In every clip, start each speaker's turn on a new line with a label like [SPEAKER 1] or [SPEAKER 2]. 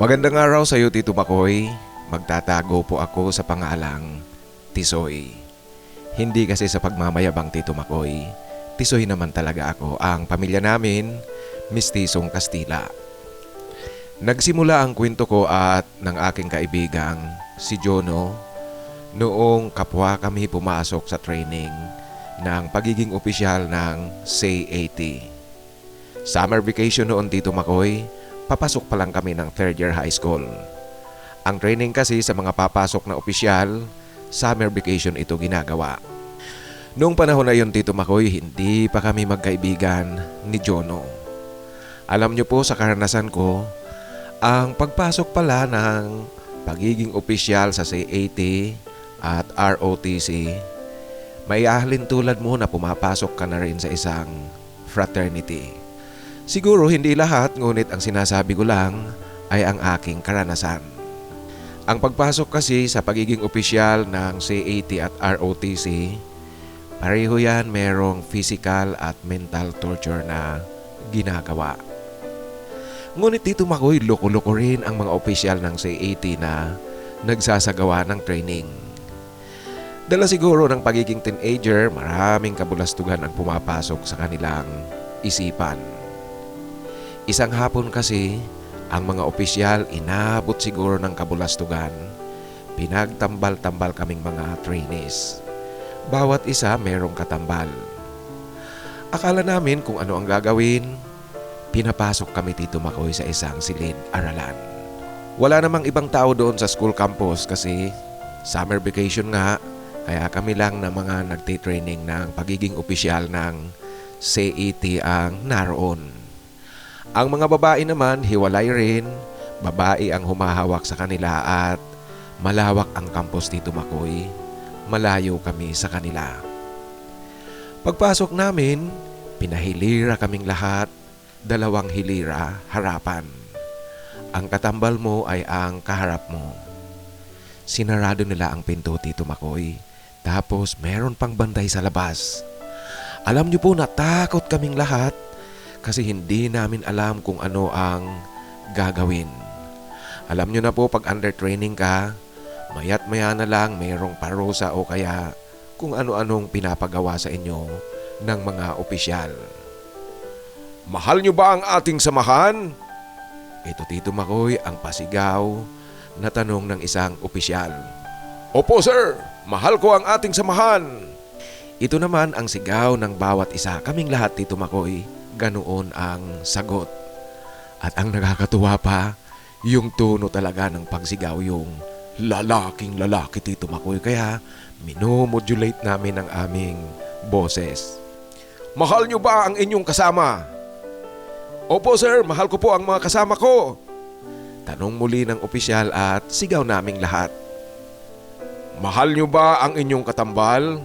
[SPEAKER 1] Magandang araw sa iyo, Tito Makoy. Magtatago po ako sa pangalang Tisoy. Hindi kasi sa pagmamayabang, Tito Makoy. Tisoy naman talaga ako. Ang pamilya namin, mistisong Kastila. Nagsimula ang kwento ko at ng aking kaibigang si Jono noong kapwa kami pumasok sa training ng pagiging opisyal ng SAY-80. Summer vacation noon, Tito Makoy. Papasok pa lang kami ng third year high school. Ang training kasi sa mga papasok na opisyal, summer vacation ito ginagawa. Noong panahon na yun, Tito Makoy, hindi pa kami magkaibigan ni Jono. Alam niyo po sa karanasan ko, ang pagpasok pala ng pagiging opisyal sa CAT at ROTC, may ahalin tulad mo na pumapasok ka na rin sa isang fraternity. Siguro hindi lahat, ngunit ang sinasabi ko lang ay ang aking karanasan. Ang pagpasok kasi sa pagiging opisyal ng CAT at ROTC, pareho yan merong physical at mental torture na ginagawa. Ngunit dito Makoy, loko-loko rin ang mga opisyal ng CAT na nagsasagawa ng training. Dala siguro ng pagiging teenager, maraming kabulastugan ang pumapasok sa kanilang isipan. Isang hapon kasi, ang mga opisyal inabot siguro ng kabulastugan. Pinagtambal-tambal kaming mga trainees. Bawat isa merong katambal. Akala namin kung ano ang gagawin, pinapasok kami Tito Makoy sa isang silid-aralan. Wala namang ibang tao doon sa school campus kasi summer vacation nga, kaya kami lang na mga nagtitraining ng pagiging opisyal ng CAT ang naroon. Ang mga babae naman, hiwalay rin. Babae ang humahawak sa kanila at malawak ang campus Tito Makoy. Malayo kami sa kanila. Pagpasok namin, pinahilira kaming lahat, 2 hilira harapan. Ang katambal mo ay ang kaharap mo. Sinarado nila ang pinto Tito Makoy. Tapos meron pang bantay sa labas. Alam niyo po, natakot kaming lahat. Kasi hindi namin alam kung ano ang gagawin. Alam nyo na po, pag under training ka, mayat maya na lang mayroong parusa o kaya kung ano-anong pinapagawa sa inyo ng mga opisyal. Mahal nyo ba ang ating samahan? Ito Tito Makoy ang pasigaw na tanong ng isang opisyal. Opo sir, mahal ko ang ating samahan. Ito naman ang sigaw ng bawat isa. Kaming lahat Tito Makoy, ganoon ang sagot. At ang nakakatuwa pa, yung tono talaga ng pagsigaw, yung lalaking lalaki Tito Makoy. Kaya minomodulate namin ang aming boses. Mahal nyo ba ang inyong kasama? Opo sir, mahal ko po ang mga kasama ko. Tanong muli ng opisyal at sigaw naming lahat. Mahal nyo ba ang inyong katambal?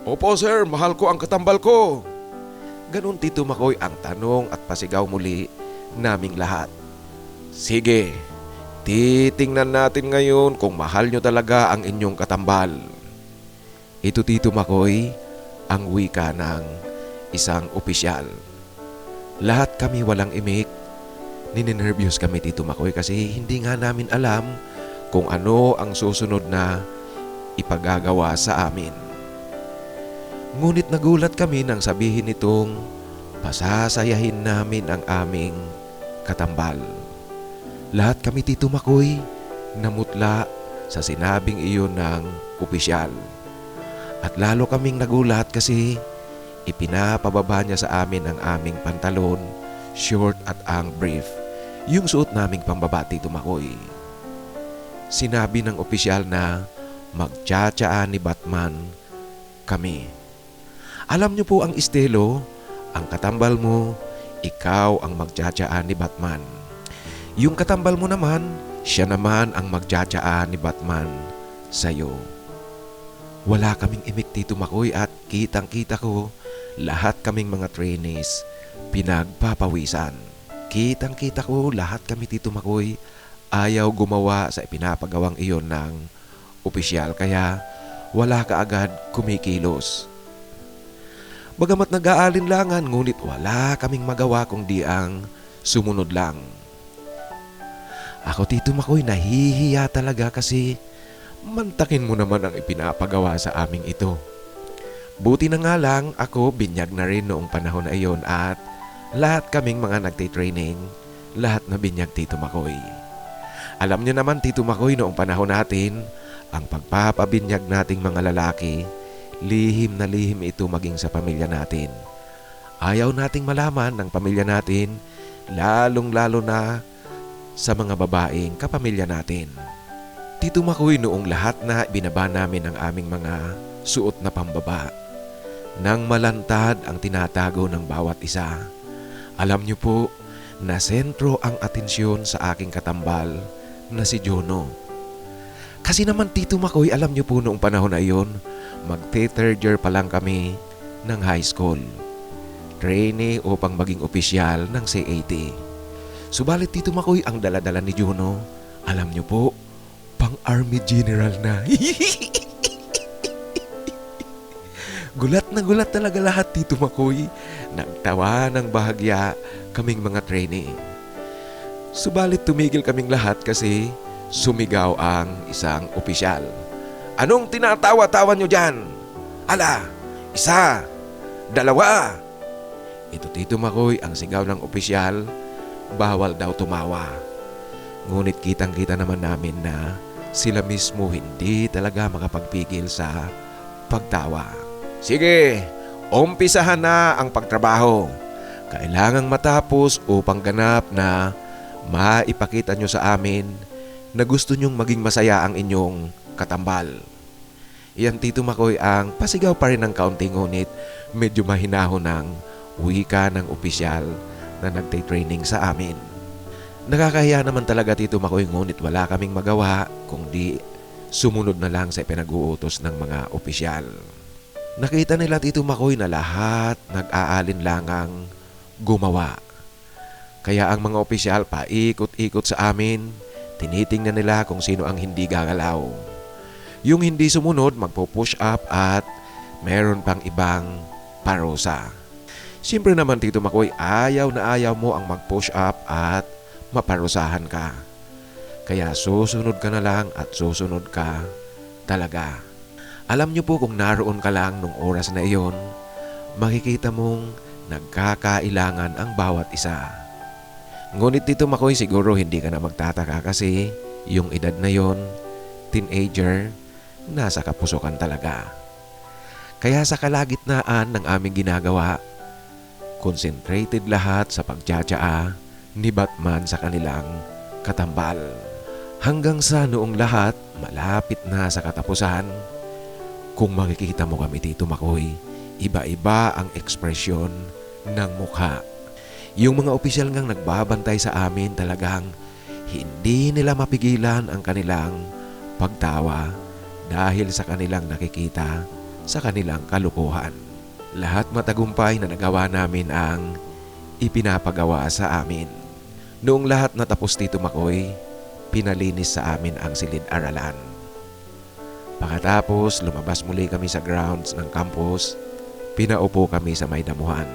[SPEAKER 1] Opo sir, mahal ko ang katambal ko. Ganon Tito Makoy ang tanong at pasigaw muli naming lahat. Sige, titingnan natin ngayon kung mahal nyo talaga ang inyong katambal. Ito Tito Makoy, ang wika ng isang opisyal. Lahat kami walang imik. Ninenervyos kami Tito Makoy kasi hindi nga namin alam kung ano ang susunod na ipagagawa sa amin. Ngunit nagulat kami nang sabihin nitong pasasayahin namin ang aming katambal. Lahat kami Tito Makoy namutla sa sinabing iyon ng opisyal. At lalo kaming nagulat kasi ipinapababa niya sa amin ang aming pantalon, short at ang brief, yung suot naming pambaba Tito Makoy. Sinabi ng opisyal na magtsatsaan ni Batman kami. Alam niyo po ang estilo, ang katambal mo, ikaw ang magtsatsaan ni Batman. Yung katambal mo naman, siya naman ang magtsatsaan ni Batman sa'yo. Wala kaming imik Tito Makoy at kitang-kita ko, lahat kaming mga trainees, pinagpapawisan. Kitang-kita ko, lahat kami Tito Makoy, ayaw gumawa sa ipinapagawang iyon ng opisyal kaya wala kaagad kumikilos. Bagamat nag-aalinlangan, ngunit wala kaming magawa kundi ang sumunod lang. Ako Tito Makoy, nahihiya talaga kasi mantakin mo naman ang ipinapagawa sa aming ito. Buti na nga lang ako binyag na rin noong panahon na iyon at lahat kaming mga nagtitraining, lahat na binyag Tito Makoy. Alam niyo naman Tito Makoy, noong panahon natin, ang pagpapabinyag nating mga lalaki, lihim na lihim ito maging sa pamilya natin. Ayaw nating malaman ng pamilya natin, lalong-lalo na sa mga babaeng kapamilya natin. Tito Makoy, noong lahat na binaba namin ang aming mga suot na pambaba, nang malantad ang tinatago ng bawat isa. Alam niyo po na sentro ang atensyon sa aking katambal na si Jono. Kasi naman Tito Makoy, alam niyo po noong panahon na iyon, mag-third year pa lang kami ng high school. Trainee upang maging opisyal ng CAT. Subalit Tito Makoy, ang daladala ni Jono, alam niyo po, pang-army general na. Gulat na gulat talaga lahat Tito Makoy. Nagtawa ng bahagya kaming mga trainee. Subalit tumigil kaming lahat kasi sumigaw ang isang opisyal. Anong tinatawa-tawa nyo dyan? Ala, isa, dalawa. Ito Tito Makoy, ang sigaw ng opisyal, bawal daw tumawa. Ngunit kitang-kita naman namin na sila mismo hindi talaga makapagpigil sa pagtawa. Sige, umpisahan na ang pagtrabaho. Kailangang matapos upang ganap na maipakita nyo sa amin na gusto nyong maging masaya ang inyong katambal. Iyan Tito Makoy ang pasigaw pa rin ng kaunti, ngunit medyo mahinahon ng wika ng opisyal na nagtitraining sa amin. Nakakahiya naman talaga Tito Makoy, ngunit wala kaming magawa kundi sumunod na lang sa pinag-uutos ng mga opisyal. Nakita nila Tito Makoy na lahat nag-aalinlangang gumawa. Kaya ang mga opisyal paikot-ikot sa amin, tinitingnan nila kung sino ang hindi gagalaw. Yung hindi sumunod, magpo-push up at meron pang ibang parusa. Siyempre naman Tito Makoy, ayaw na ayaw mo ang mag-push up at maparusahan ka. Kaya susunod ka na lang at susunod ka talaga. Alam niyo po, kung naroon ka lang nung oras na iyon, makikita mong nagkakailangan ang bawat isa. Ngunit Tito Makoy, siguro hindi ka na magtataka kasi yung edad na yon, teenager, nasa kapusukan talaga. Kaya sa kalagitnaan ng aming ginagawa, concentrated lahat sa pagtsatsaa ni Batman sa kanilang katambal. Hanggang sa noong lahat malapit na sa katapusan, kung makikita mo kami Tito Makoy, iba-iba ang ekspresyon ng mukha. Yung mga opisyal ngang nagbabantay sa amin, talagang hindi nila mapigilan ang kanilang pagtawa dahil sa kanilang nakikita sa kanilang kalukuhan. Lahat matagumpay na nagawa namin ang ipinapagawa sa amin. Noong lahat natapos Tito Makoy, pinalinis sa amin ang silid-aralan. Pagkatapos lumabas muli kami sa grounds ng campus, pinaupo kami sa may damuhan.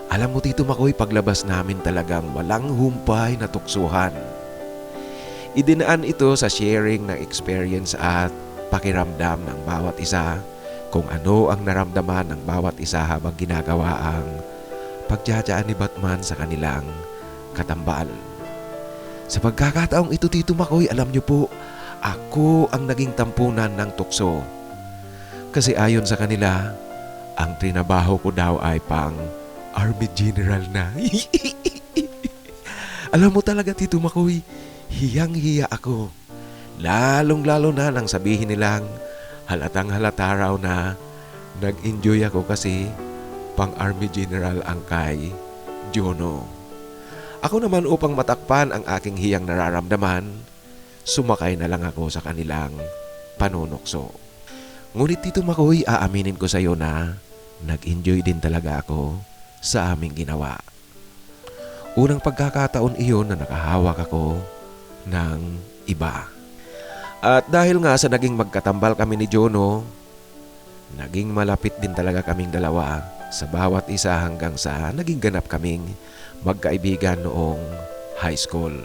[SPEAKER 1] Alam mo Tito Makoy, paglabas namin talagang walang humpay na tuksuhan. Idinaan ito sa sharing ng experience at pakiramdam ng bawat isa, kung ano ang naramdaman ng bawat isa habang ginagawa ang pagtsatsaan ni Batman sa kanilang katambal. Sa pagkakataong ito Tito Makoy, alam niyo po, ako ang naging tampunan ng tukso. Kasi ayon sa kanila, ang trinabaho ko daw ay pang Army General na. Alam mo talaga Tito Makoy, hiyang-hiya ako. Lalong-lalo na nang sabihin nilang halatang halata raw na nag-enjoy ako kasi pang Army General ang kay Jono. Ako naman, upang matakpan ang aking hiyang nararamdaman, sumakay na lang ako sa kanilang panunokso. Ngunit Tito Makoy, aaminin ko sa iyo na nag-enjoy din talaga ako sa aming ginawa. Unang pagkakataon iyon na nakahawak ako ng iba. At dahil nga sa naging magkatambal kami ni Jono, naging malapit din talaga kaming dalawa sa bawat isa hanggang sa naging ganap kaming magkaibigan noong high school.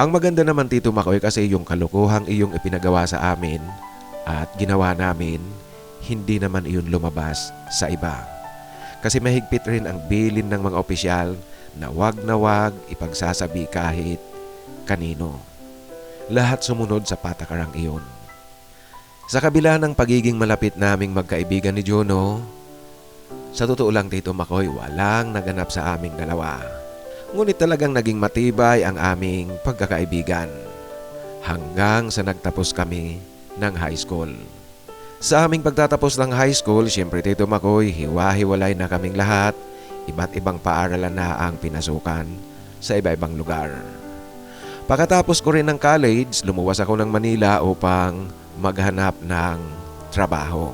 [SPEAKER 1] Ang maganda naman Tito Makoy kasi yung kalukuhang iyong ipinagawa sa amin at ginawa namin, hindi naman iyon lumabas sa iba. Kasi mahigpit rin ang bilin ng mga opisyal na wag ipagsasabi kahit kanino. Lahat sumunod sa patakarang iyon. Sa kabila ng pagiging malapit naming magkaibigan ni Jono, sa totoo lang Tito Makoy, walang naganap sa aming dalawa. Ngunit talagang naging matibay ang aming pagkakaibigan hanggang sa nagtapos kami ng high school. Sa aming pagtatapos ng high school, siyempre Tito Makoy, hiwa-hiwalay na kaming lahat. Iba't ibang paaralan na ang pinasukan sa iba-ibang lugar. Pagkatapos ko rin ng college, lumuwas ako ng Manila upang maghanap ng trabaho.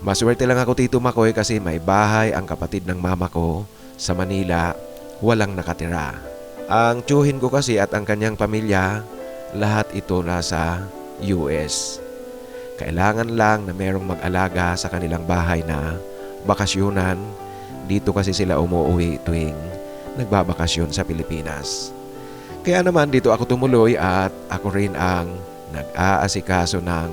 [SPEAKER 1] Maswerte lang ako Tito Makoy kasi may bahay ang kapatid ng mama ko sa Manila, walang nakatira. Ang tiyuhin ko kasi at ang kanyang pamilya, lahat ito nasa US. Kailangan lang na merong mag-alaga sa kanilang bahay na bakasyunan. Dito kasi sila umuwi tuwing nagbabakasyon sa Pilipinas. Kaya naman dito ako tumuloy at ako rin ang nag-aasikaso ng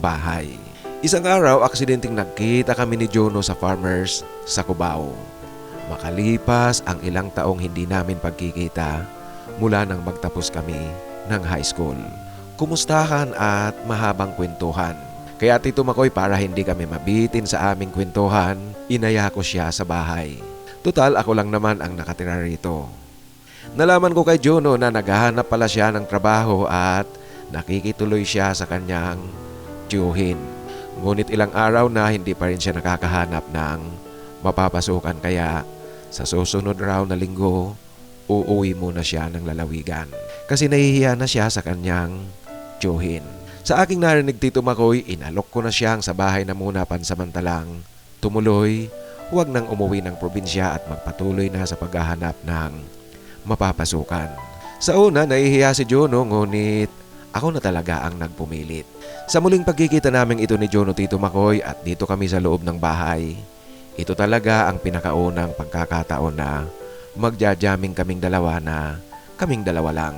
[SPEAKER 1] bahay. Isang araw, aksidenteng nagkita kami ni Jono sa farmers sa Cubao. Makalipas ang ilang taong hindi namin pagkikita mula nang magtapos kami ng high school. Kumustahan at mahabang kwentuhan. Kaya Tito Makoy, para hindi kami mabitin sa aming kwentuhan, inaya ko siya sa bahay. Tutal, ako lang naman ang nakatira rito. Nalaman ko kay Jono na naghahanap pala siya ng trabaho at nakikituloy siya sa kanyang tiyuhin. Ngunit ilang araw na hindi pa rin siya nakakahanap ng mapapasukan, kaya sa susunod raw na linggo, uuwi muna siya ng lalawigan. Kasi nahihiya na siya sa kanyang tiyuhin. Sa aking narinig Tito Makoy, inalok ko na siyang sa bahay na muna pansamantalang tumuloy, huwag nang umuwi ng probinsya at magpatuloy na sa paghahanap ng mapapasukan. Sa una, nahihiya si Jono, ngunit ako na talaga ang nagpumilit. Sa muling pagkikita naming ito ni Jono Tito Makoy at dito kami sa loob ng bahay, ito talaga ang pinakaunang pagkakataon na magja-jamming kaming dalawa na kaming dalawa lang.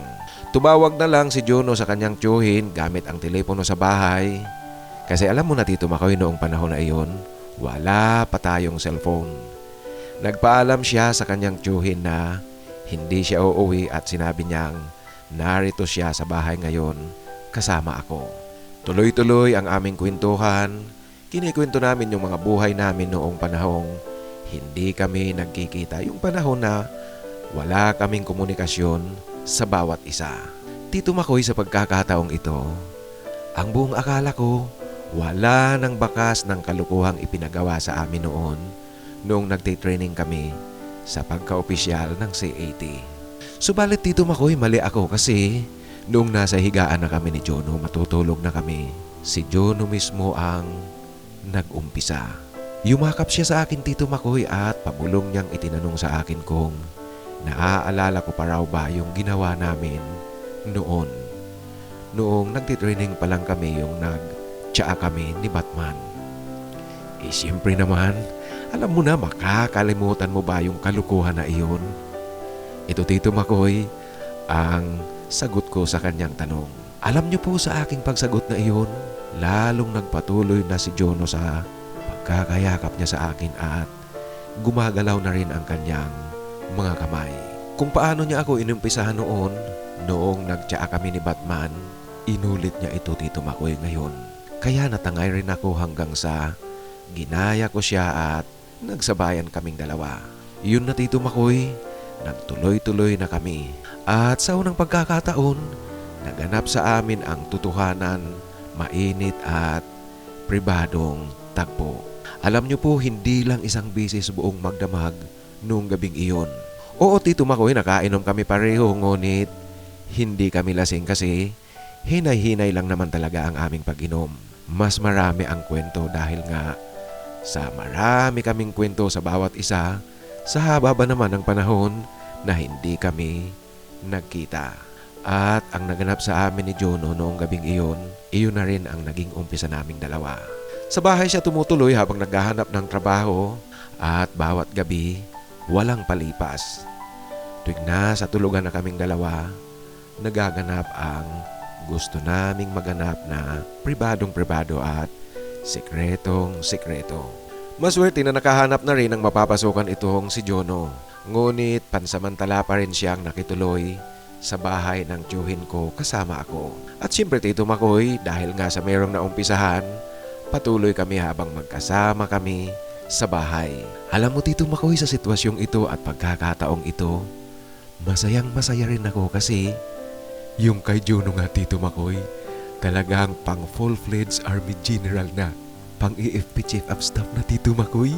[SPEAKER 1] Tumawag na lang si Jono sa kanyang tiyuhin gamit ang telepono sa bahay. Kasi alam mo na Tito Makoy, noong panahon na iyon, wala pa tayong cellphone. Nagpaalam siya sa kanyang tiyuhin na hindi siya uuwi at sinabi niyang narito siya sa bahay ngayon kasama ako. Tuloy-tuloy ang aming kwentuhan. Kinikwento namin yung mga buhay namin noong panahong hindi kami nagkikita. Yung panahon na wala kaming komunikasyon sa bawat isa. Tito Makoy, sa pagkakataong ito, ang buong akala ko wala nang bakas ng kalukuhang ipinagawa sa amin noong nagtitraining kami sa pagka-opisyal ng CAT. Subalit Tito Makoy, mali ako kasi noong nasa higaan na kami ni Jono, matutulog na kami, si Jono mismo ang nag-umpisa. Yumakap siya sa akin Tito Makoy at pabulong niyang itinanong sa akin kung naaalala ko pa raw ba yung ginawa namin noon. Noong nagtitraining pa lang kami, yung nagtsaa kami ni Batman. Siyempre naman, alam mo na, makakalimutan mo ba yung kalukuhan na iyon? Ito Tito Makoy, ang sagot ko sa kanyang tanong. Alam niyo po, sa aking pagsagot na iyon, lalong nagpatuloy na si Jono sa pagkakayakap niya sa akin at gumagalaw na rin ang kanyang mga kamay. Kung paano niya ako inumpisahan noong nagtsaa kami ni Batman, inulit niya ito Tito Makoy ngayon. Kaya natangay rin ako hanggang sa ginaya ko siya at nagsabayan kaming dalawa. Yun na Tito Makoy, nagtuloy-tuloy na kami. At sa unang pagkakataon, naganap sa amin ang tutuhanan, mainit at pribadong tagpo. Alam niyo po, hindi lang isang bisis buong magdamag noong gabing iyon. Oo Tito Makoy, nakainom kami pareho, ngunit hindi kami lasing kasi hinay-hinay lang naman talaga ang aming pag-inom. Mas marami ang kwento dahil nga sa marami kaming kwento sa bawat isa, sa haba ba naman ng panahon na hindi kami nagkita. At ang naganap sa amin ni Jono noong gabing iyon na rin ang naging umpisa naming dalawa. Sa bahay siya tumutuloy habang naghahanap ng trabaho at bawat gabi walang palipas. Tuwing na sa tulugan na kaming dalawa, nagaganap ang gusto naming maganap na pribadong-pribado at sikretong-sikreto. Maswerte na nakahanap na rin ang mapapasukan itong si Jono. Ngunit pansamantala pa rin siyang nakituloy sa bahay ng tiyuhin ko kasama ako. At siyempre Tito Makoy, dahil nga sa merong naumpisahan, patuloy kami habang magkasama kami sa bahay. Alam mo Tito Makoy, sa sitwasyong ito at pagkakataong ito, masayang masaya rin ako kasi yung kay Jono nga Tito Makoy, talagang pang full-fledged Army General na, pang AFP Chief of Staff na Tito Makoy.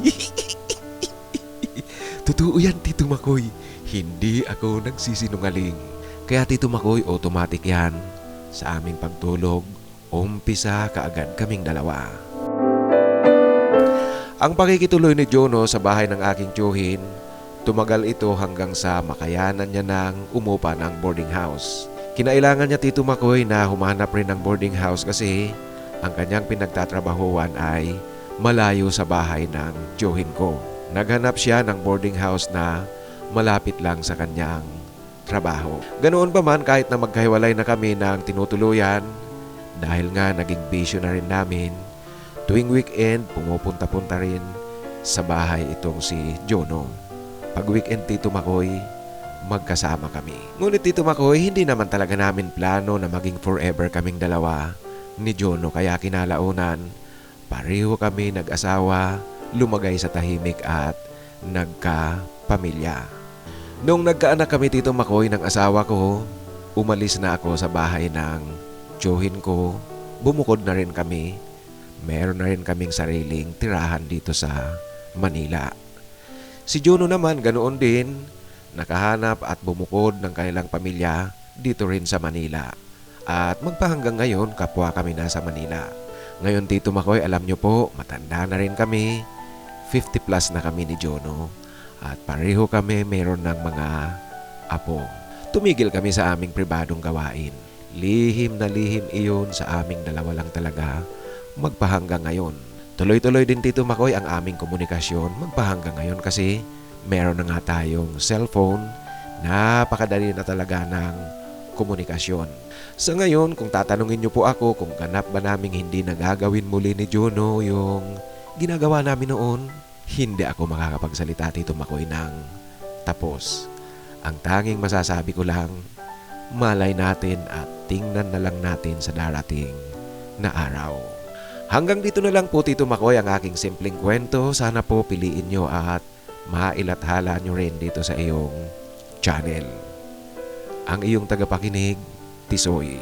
[SPEAKER 1] Totoo yan Tito Makoy, hindi ako nagsisinungaling. Kaya Tito Makoy, automatic yan. Sa aming pagtulog, umpisa kaagad kaming dalawa. Ang pakikituloy ni Jono sa bahay ng aking tiyuhin, tumagal ito hanggang sa makayanan niya ng umupa ng boarding house. Kinailangan niya Tito Makoy na humanap rin ng boarding house kasi ang kanyang pinagtatrabahuan ay malayo sa bahay ng tiyuhin ko. Naghanap siya ng boarding house na malapit lang sa kanyang trabaho. Ganoon pa man, kahit na magkahiwalay na kami ng tinutuluyan, dahil nga naging bisyo na rin namin, tuwing weekend pumupunta-punta rin sa bahay itong si Jono. Pag weekend Tito Makoy, magkasama kami. Ngunit Tito Makoy, hindi naman talaga namin plano na maging forever kaming dalawa ni Jono, kaya kinalaunan, pareho kami nag-asawa, lumagay sa tahimik at nagka-pamilya. Nung nagkaanak kami Tito Makoy ng asawa ko, umalis na ako sa bahay ng tiyuhin ko, bumukod na rin kami. Meron na rin kaming sariling tirahan dito sa Manila. Si Jono naman ganoon din, nakahanap at bumukod ng kanilang pamilya dito rin sa Manila. At magpahanggang ngayon, kapwa kami nasa Manila. Ngayon Tito Makoy, alam nyo po, matanda na rin kami. 50 plus na kami ni Jono. At pareho kami mayroon ng mga apo. Tumigil kami sa aming pribadong gawain. Lihim na lihim iyon sa aming dalawa lang talaga magpahanggang ngayon. Tuloy-tuloy din Tito Makoy ang aming komunikasyon magpahanggang ngayon kasi meron na nga tayong cellphone. Napakadali na talaga ng komunikasyon. Sa ngayon, kung tatanungin niyo po ako kung ganap ba naming hindi nagagawin muli ni Jono yung ginagawa namin noon, hindi ako makakapagsalita Tito Makoy ng tapos. Ang tanging masasabi ko lang, malay natin at tingnan na lang natin sa darating na araw. Hanggang dito na lang po Tito Makoy ang aking simpleng kwento. Sana po piliin nyo at mailathala nyo rin dito sa iyong channel. Ang iyong tagapakinig, Tisoy.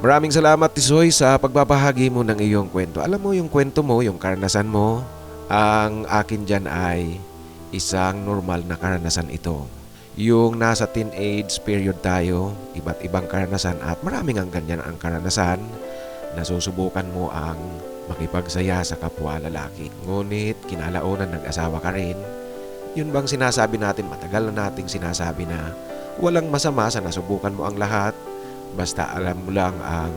[SPEAKER 1] Maraming salamat Tisoy sa pagbabahagi mo ng iyong kwento. Alam mo yung kwento mo, yung karanasan mo, ang akin dyan ay isang normal na karanasan ito. Yung nasa teenage period tayo, iba't ibang karanasan at maraming ang ganyan ang karanasan, nasusubukan mo ang makipagsaya sa kapwa lalaki. Ngunit kinalaunan nag-asawa ka rin. Yun bang sinasabi natin, matagal na nating sinasabi na walang masama sa nasubukan mo ang lahat. Basta alam mo lang ang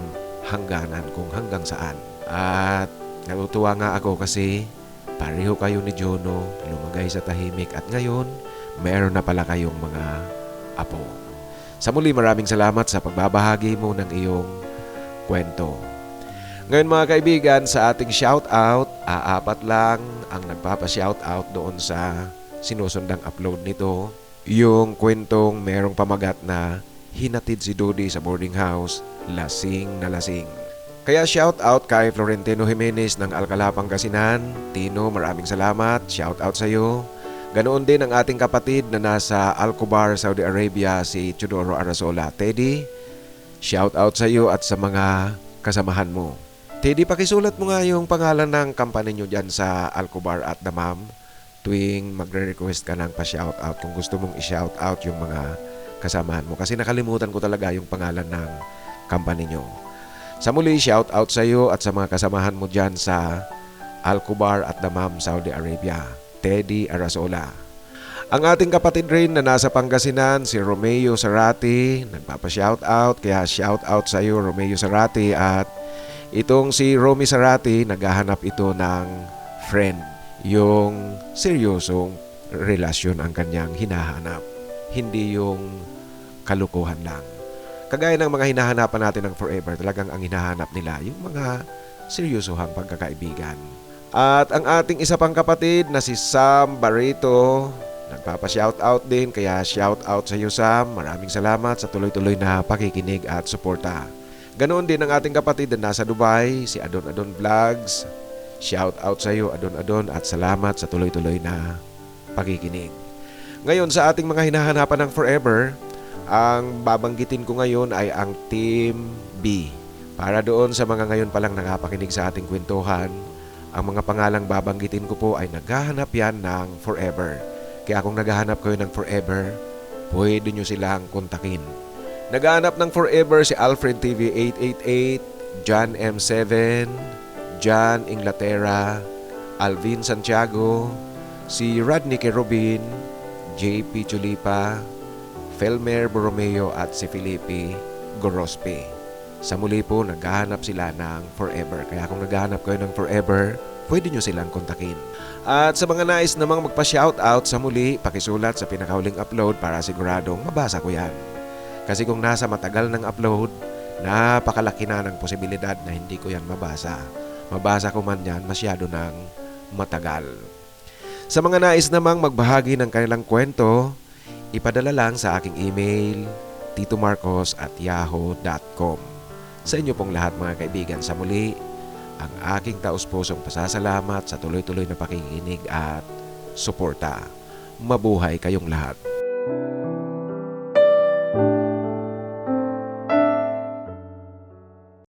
[SPEAKER 1] hangganan kung hanggang saan. At natutuwa nga ako kasi pareho kayo ni Jono, lumagay sa tahimik at ngayon meron na pala kayong mga apo. Sa muli, maraming salamat sa pagbabahagi mo ng iyong kwento. Ngayon mga kaibigan, sa ating shoutout, aapat lang ang nagpapa-shoutout doon sa sinusundang upload nito. Yung kwentong merong pamagat na hinatid si Dodi sa boarding house, lasing na lasing. Kaya shout out kay Florentino Jimenez ng Alcala, Pangasinan. Tino, maraming salamat. Shout out sa iyo. Ganoon din ang ating kapatid na nasa Alcobar, Saudi Arabia, si Chudoro Arasola. Teddy, shout out sa iyo at sa mga kasamahan mo. Teddy, pakisulat mo nga yung pangalan ng company nyo dyan sa Alcobar at Damam tuwing magre-request ka ng pa-shout out kung gusto mong i-shout out yung mga kasamahan mo. Kasi nakalimutan ko talaga yung pangalan ng company nyo. Sa muli, shout out sa iyo at sa mga kasamahan mo dyan sa Alcobar at Damam, Saudi Arabia. Teddy Arasola. Ang ating kapatid rin na nasa Pangasinan, si Romeo Sarati, nagpapa-shout out. Kaya shout out sa iyo, Romeo Sarati. At itong si Romy Sarati, naghahanap ito ng friend. Yung seryosong relasyon ang kanyang hinahanap. hindi yung kalukuhan lang. Kagaya ng mga hinahanapan natin ng forever, talagang ang hinahanap nila yung mga seryosohang pagkakaibigan. At ang ating isa pang kapatid na si Sam Barreto, nagpapa-shoutout din, kaya shoutout sa iyo Sam. Maraming salamat sa tuloy-tuloy na pakikinig at suporta. Ganoon din ang ating kapatid na nasa Dubai, si Adon Adon Vlogs. Shoutout sa iyo Adon Adon at salamat sa tuloy-tuloy na pakikinig. Ngayon sa ating mga hinahanapan ng forever, ang babanggitin ko ngayon ay ang Team B. Para doon sa mga ngayon palang nakapakinig sa ating kwentuhan, ang mga pangalang babanggitin ko po ay naghahanap yan ng forever. Kaya kung naghahanap kayo ng forever, pwede nyo silang kontakin. Naghahanap ng forever si Alfred TV 888, John M7, John Inglaterra, Alvin Santiago, si Rodney Kerubin, JP Chulipa, Felmer Borromeo at si Felipe Gorospe. Sa muli po, naghahanap sila ng forever. Kaya kung naghahanap kayo ng forever, pwede nyo silang kontakin. At sa mga nais namang magpa-shoutout sa muli, pakisulat sa pinakahuling upload para siguradong mabasa ko yan. Kasi kung nasa matagal ng upload, napakalaki na ng posibilidad na hindi ko yan mabasa. Mabasa ko man yan masyado ng matagal. Sa mga nais namang magbahagi ng kanilang kwento, ipadala lang sa aking email, titomarcos@yahoo.com. Sa inyo pong lahat mga kaibigan, sa muli, ang aking taus-pusong pasasalamat sa tuloy-tuloy na pakikinig at suporta. Mabuhay kayong lahat.